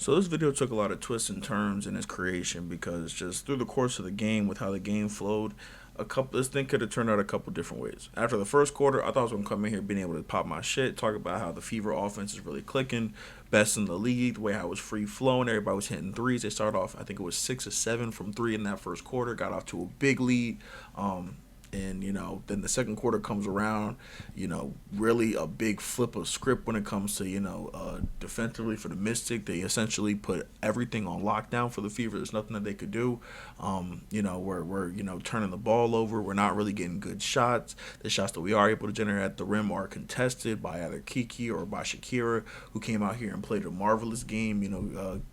So this video took a lot of twists and turns in its creation because just through the course of the game, with how the game flowed, this thing could have turned out a couple different ways. After the first quarter, I thought I was gonna come in here being able to pop my shit, talk about how the Fever offense is really clicking, best in the league, the way how it was free flowing, everybody was hitting threes. They started off, I think it was 6 or 7 from three in that first quarter, got off to a big lead. Um, and then the second quarter comes around, really a big flip of script when it comes to defensively for the Mystic. They essentially put everything on lockdown for the Fever. There's nothing that they could do. We're turning the ball over. We're not really getting good shots. The shots that we are able to generate at the rim are contested by either Kiki or by Shakira, who came out here and played a marvelous game.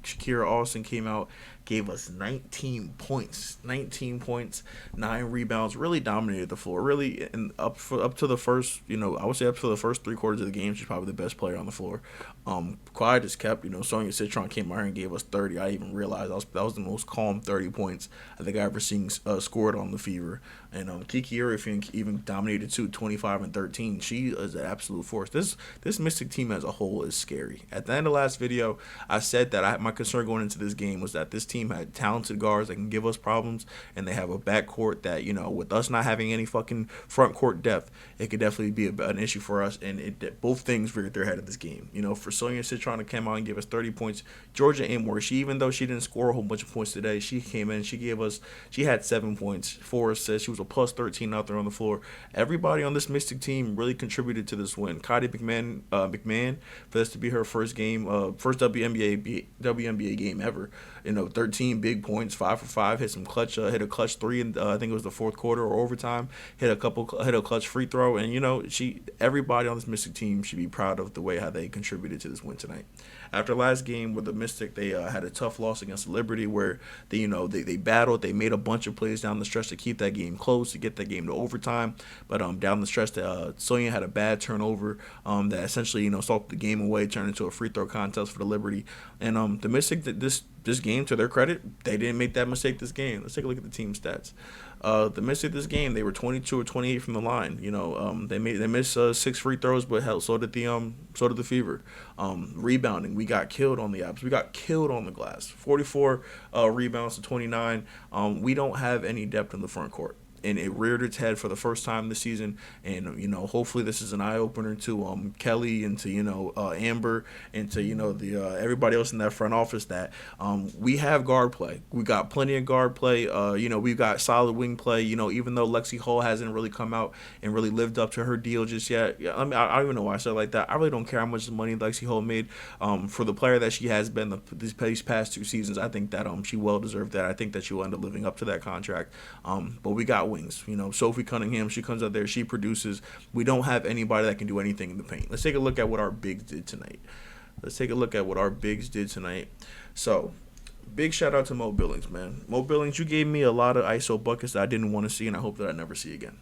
Shakira Austin came out, gave us 19 points, 9 rebounds, really dominated the floor. Really, and up to the first, I would say up to the first 3 quarters of the game, she's probably the best player on the floor. Kawhi just kept, Sonya Citron came out here and gave us 30. I even realized that was the most calm 30 points I think I ever seen scored on the Fever. And Kiki Uri even dominated too, 25 and 13. She is an absolute force. This Mystic team as a whole is scary. At the end of last video, I said that my concern going into this game was that this team had talented guards that can give us problems, and they have a backcourt that, with us not having any fucking front court depth, it could definitely be an issue for us. And both things reared their head of this game. For Sonya Citron to come out and give us 30 points, Georgia Amore, even though she didn't score a whole bunch of points today, she came in, she had 7 points, 4 assists, she was a plus 13 out there on the floor. Everybody on this Mystic team really contributed to this win. Cody McMahon, for this to be her first game, first WNBA game ever. 13 big points, 5 for 5, hit a clutch three, and I think it was the fourth quarter or overtime. Hit a clutch free throw, and everybody on this Mystic team should be proud of the way how they contributed to this win tonight. After last game with the Mystic, they had a tough loss against Liberty where they battled. They made a bunch of plays down the stretch to keep that game close, to get that game to overtime. But down the stretch, Sonya had a bad turnover that essentially stalked the game away, turned into a free throw contest for the Liberty. And the Mystic, this game, to their credit, they didn't make that mistake this game. Let's take a look at the team stats. The Mystic this game, they were 22 or 28 from the line. They missed 6 free throws, but hell, so did the Fever. Rebounding, we got killed on the apps. We got killed on the glass. 44 rebounds to 29. We don't have any depth in the front court. And it reared its head for the first time this season. And hopefully this is an eye opener to Kelly and to Amber and to the everybody else in that front office that we have guard play. We got plenty of guard play. We've got solid wing play. Even though Lexi Hull hasn't really come out and really lived up to her deal just yet. I don't even know why I said it like that. I really don't care how much money Lexi Hull made for the player that she has been these past 2 seasons. I think that she well deserved that. I think that she will end up living up to that contract. But we got wings. Sophie Cunningham, she comes out there, she produces. We don't have anybody that can do anything in the paint. Let's take a look at what our bigs did tonight. So, big shout out to Mo Billings, man. Mo Billings, you gave me a lot of ISO buckets that I didn't want to see, and I hope that I never see again.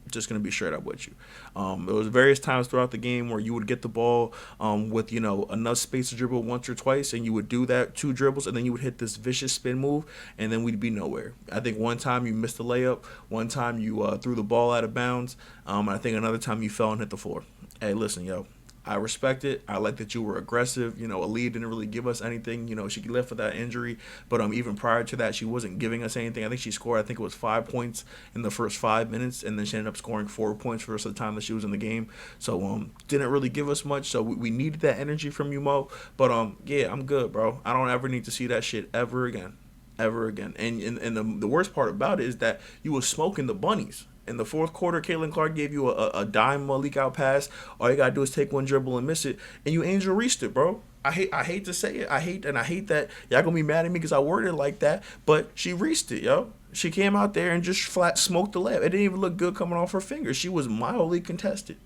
Just going to be straight up with you. There was various times throughout the game where you would get the ball with, enough space to dribble once or twice, and you would do that 2 dribbles, and then you would hit this vicious spin move, and then we'd be nowhere. I think one time you missed a layup. One time you threw the ball out of bounds. I think another time you fell and hit the floor. Hey, listen, yo. I respect it. I like that you were aggressive. Aaliyah didn't really give us anything. She left with that injury. But even prior to that, she wasn't giving us anything. I think she scored, it was 5 points in the first 5 minutes. And then she ended up scoring 4 points for the rest of the time that she was in the game. So, didn't really give us much. So, we needed that energy from you, Mo. But, yeah, I'm good, bro. I don't ever need to see that shit ever again. And the worst part about it is that you were smoking the bunnies. In the fourth quarter, Caitlin Clark gave you a dime leak out pass. All you gotta do is take one dribble and miss it, and you Angel Reached it, bro. I hate to say it. I hate that y'all gonna be mad at me because I worded it like that. But she reached it, yo. She came out there and just flat smoked the layup. It didn't even look good coming off her fingers. She was mildly contested.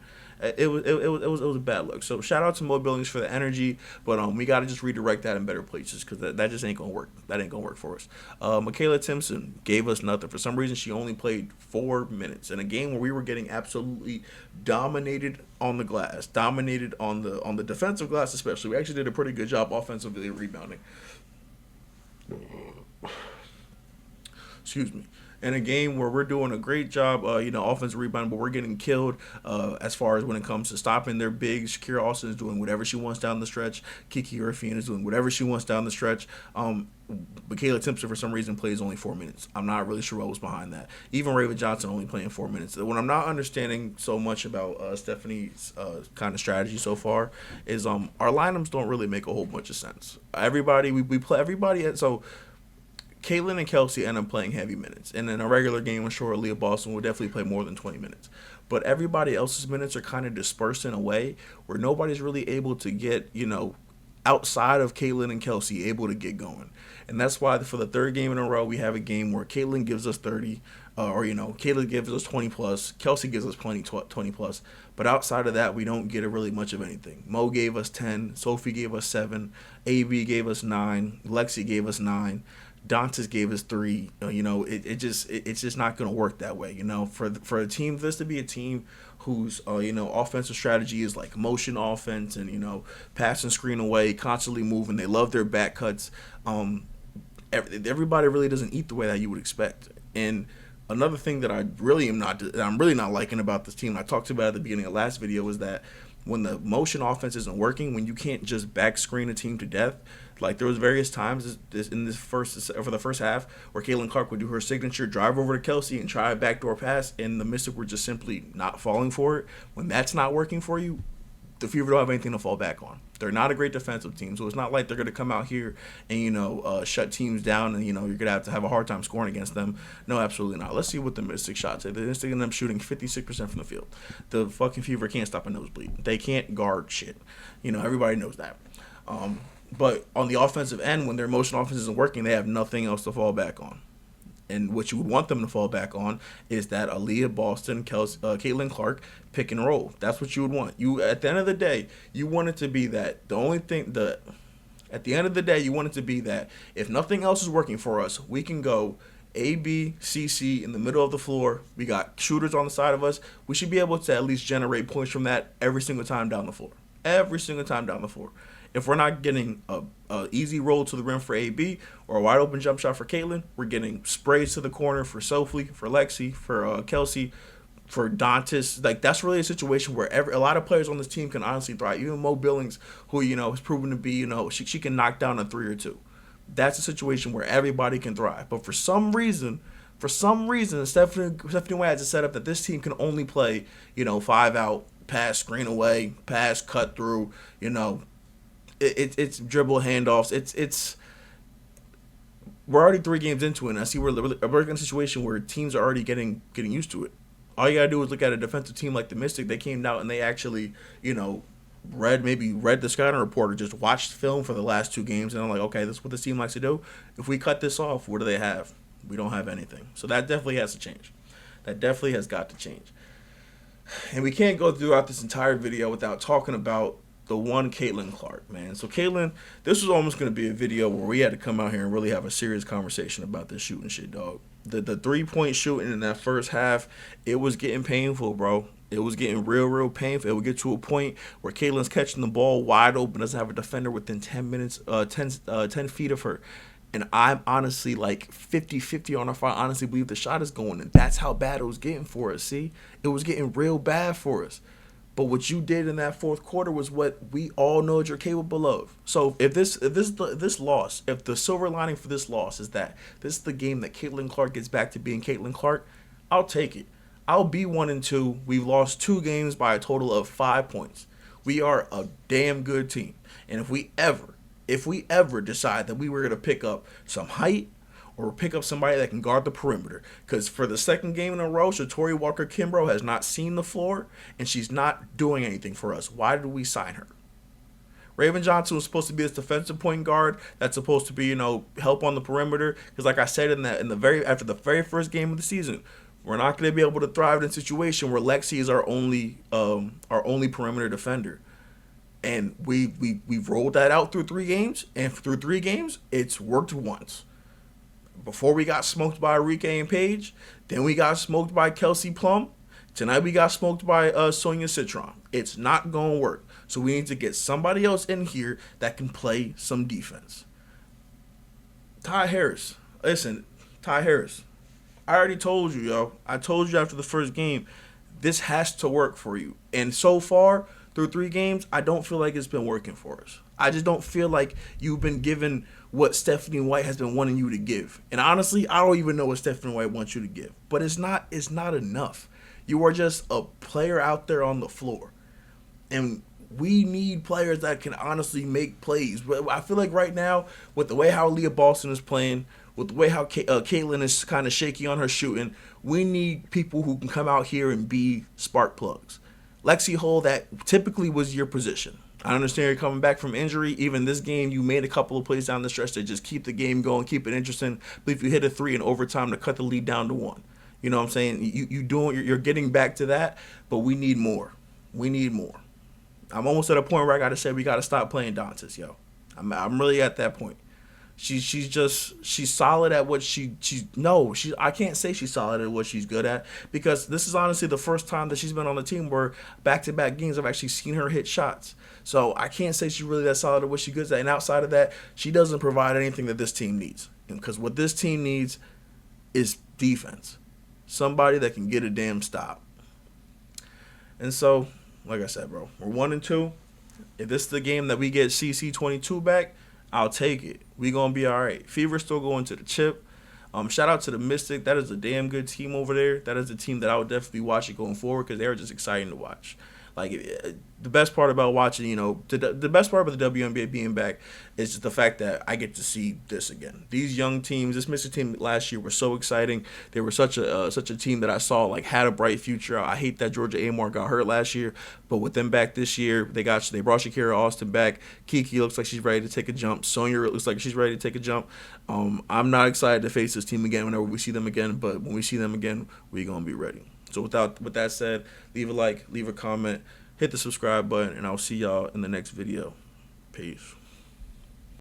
It was a bad look. So shout out to Mo Billings for the energy, but we gotta just redirect that in better places because that just ain't gonna work. That ain't gonna work for us. Michaela Timpson gave us nothing. For some reason, she only played 4 minutes in a game where we were getting absolutely dominated on the glass, dominated on the defensive glass especially. We actually did a pretty good job offensively rebounding. Excuse me. in a game where we're doing a great job, offensive rebound, but we're getting killed as far as when it comes to stopping their big. Shakira Austin is doing whatever she wants down the stretch. Kiki Irfian is doing whatever she wants down the stretch. But Kayla Timpson, for some reason, plays only 4 minutes. I'm not really sure what was behind that. Even Raven Johnson only playing 4 minutes. What I'm not understanding so much about Stephanie's kind of strategy so far is our lineups don't really make a whole bunch of sense. Everybody, we play everybody. So Caitlin and Kelsey end up playing heavy minutes. And in a regular game, I'm sure Leah Boston will definitely play more than 20 minutes. But everybody else's minutes are kind of dispersed in a way where nobody's really able to get, outside of Caitlin and Kelsey, able to get going. And that's why for the third game in a row, we have a game where Caitlin gives us 30, Caitlin gives us 20 plus, Kelsey gives us 20 plus. But outside of that, we don't get really much of anything. Mo gave us 10, Sophie gave us 7, AB gave us 9, Lexi gave us 9. Dantas gave us 3. It's just not going to work that way. For a team, this to be a team whose offensive strategy is like motion offense and pass and screen away, constantly moving. They love their back cuts. Everybody really doesn't eat the way that you would expect. And another thing that I'm really not liking about this team, I talked about at the beginning of last video, is that when the motion offense isn't working, when you can't just back screen a team to death, like there was various times for the first half where Caitlin Clark would do her signature drive over to Kelsey and try a backdoor pass, and the Mystic were just simply not falling for it. When that's not working for you, the Fever don't have anything to fall back on. They're not a great defensive team, so it's not like they're going to come out here and shut teams down and you're going to have a hard time scoring against them. No, absolutely not. Let's see what the Mystic shots say. The Mystic end up shooting 56% from the field. The fucking Fever can't stop a nosebleed. They can't guard shit. Everybody knows that. But on the offensive end, when their motion offense isn't working, they have nothing else to fall back on. And what you would want them to fall back on is that Aaliyah Boston, Caitlin Clark pick and roll. That's what you would want. At the end of the day, you want it to be that at the end of the day, you want it to be that if nothing else is working for us, we can go A, B, C, C in the middle of the floor. We got shooters on the side of us. We should be able to at least generate points from that every single time down the floor. Every single time down the floor. If we're not getting a easy roll to the rim for AB or a wide open jump shot for Caitlin, we're getting sprays to the corner for Sophie, for Lexi, for Kelsey, for Dantas. Like that's really a situation where a lot of players on this team can honestly thrive. Even Mo Billings, who has proven to be she can knock down a 3 or 2. That's a situation where everybody can thrive. But for some reason, Stephanie White has a setup that this team can only play 5 out, pass, screen away, pass, cut through, It's dribble handoffs. It's we're already 3 games into it. And I see we're in a situation where teams are already getting used to it. All you gotta do is look at a defensive team like the Mystic. They came out and they actually read the scouting report or just watched film for the last 2 games and I'm like, okay, this is what this team likes to do. If we cut this off, what do they have? We don't have anything. So that definitely has to change. That definitely has got to change. And we can't go throughout this entire video without talking about the one Caitlin Clark, man. So Caitlin, this was almost going to be a video where we had to come out here and really have a serious conversation about this shooting shit, dog. The 3-point shooting in that first half, it was getting painful, bro. It was getting real painful. It would get to a point where Caitlin's catching the ball wide open, doesn't have a defender within 10 feet of her. And I'm honestly like 50-50 on if I honestly believe the shot is going. And that's how bad it was getting for us, see? It was getting real bad for us. But what you did in that fourth quarter was what we all know you're capable of. So if the silver lining for this loss is that this is the game that Caitlin Clark gets back to being Caitlin Clark, I'll take it. I'll be 1-2. We've lost 2 games by a total of 5 points. We are a damn good team. And if we ever decide that we were going to pick up some height or pick up somebody that can guard the perimeter. Because for the second game in a row, Shatori Walker-Kimbrough has not seen the floor, and she's not doing anything for us. Why did we sign her? Raven Johnson was supposed to be this defensive point guard that's supposed to be, help on the perimeter. Because like I said after the very first game of the season, we're not going to be able to thrive in a situation where Lexi is our only perimeter defender. And we've rolled that out through 3 games, and through 3 games, it's worked once. Before we got smoked by Arike and Paige, then we got smoked by Kelsey Plum. Tonight we got smoked by Sonia Citron. It's not going to work. So we need to get somebody else in here that can play some defense. Ty Harris. Listen, Ty Harris. I already told you, yo. I told you after the first game, this has to work for you. And so far, through 3 games, I don't feel like it's been working for us. I just don't feel like you've been given what Stephanie White has been wanting you to give. And honestly, I don't even know what Stephanie White wants you to give. But it's not enough. You are just a player out there on the floor. And we need players that can honestly make plays. But I feel like right now, with the way how Leah Boston is playing, with the way how Caitlin is kind of shaky on her shooting, we need people who can come out here and be spark plugs. Lexi Hull, that typically was your position. I understand you're coming back from injury. Even this game, you made a couple of plays down the stretch that just keep the game going, keep it interesting. But if you hit a 3 in overtime to cut the lead down to 1, you know what I'm saying? You're getting back to that, but we need more. We need more. I'm almost at a point where I gotta say we gotta stop playing Dantas, yo. I'm really at that point. She's solid at what I can't say she's solid at what she's good at, because this is honestly the first time that she's been on the team where back-to-back games I've actually seen her hit shots. So I can't say she's really that solid at what she's good at. And outside of that, she doesn't provide anything that this team needs. Because what this team needs is defense. Somebody that can get a damn stop. And so, like I said, bro, we're 1-2. If this is the game that we get CC22 back, I'll take it. We gonna be all right. Fever still going to the chip. Shout out to the Mystic. That is a damn good team over there. That is a team that I would definitely watch it going forward, because they are just exciting to watch. Like, the best part about watching, the best part about the WNBA being back is just the fact that I get to see this again. These young teams, this Mystic team last year was so exciting. They were such a team that I saw like had a bright future. I hate that Georgia Amor got hurt last year, but with them back this year, they brought Shakira Austin back. Kiki looks like she's ready to take a jump. Sonya looks like she's ready to take a jump. I'm not excited to face this team again whenever we see them again, but when we see them again, we're gonna be ready. So with that said, leave a like, leave a comment, hit the subscribe button, and I'll see y'all in the next video. Peace.